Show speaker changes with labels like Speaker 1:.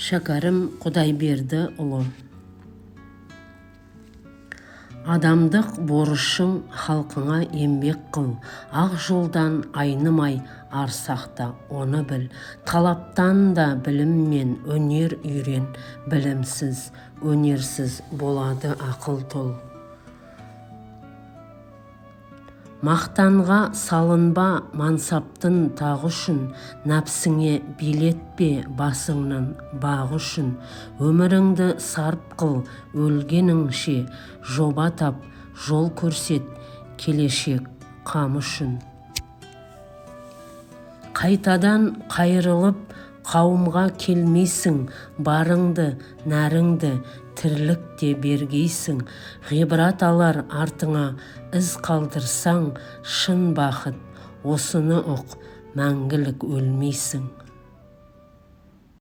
Speaker 1: Шәкәрім Құдайбердіұлы. Адамдық борышың халқыңа еңбек қыл, ақ жолдан айнымай арсақта оны біл. Талаптан да біліммен өнер үйрен, білімсіз, өнерсіз болады ақыл тол. Мақтанға салынба мансаптың тағы үшін, нәпсіңе билетпе басыңның бағы үшін. Өміріңді сарп қыл өлгеніңше, жоба тап, жол көрсет келешек қам үшін. Қайтадан қайрылып қауымға келмейсің, барыңды, нәріңді тірлікте бергейсің. Ғибрат алар артыңа із қалдырсаң, шын бақыт осыны ұқ, мәңгілік өлмейсің.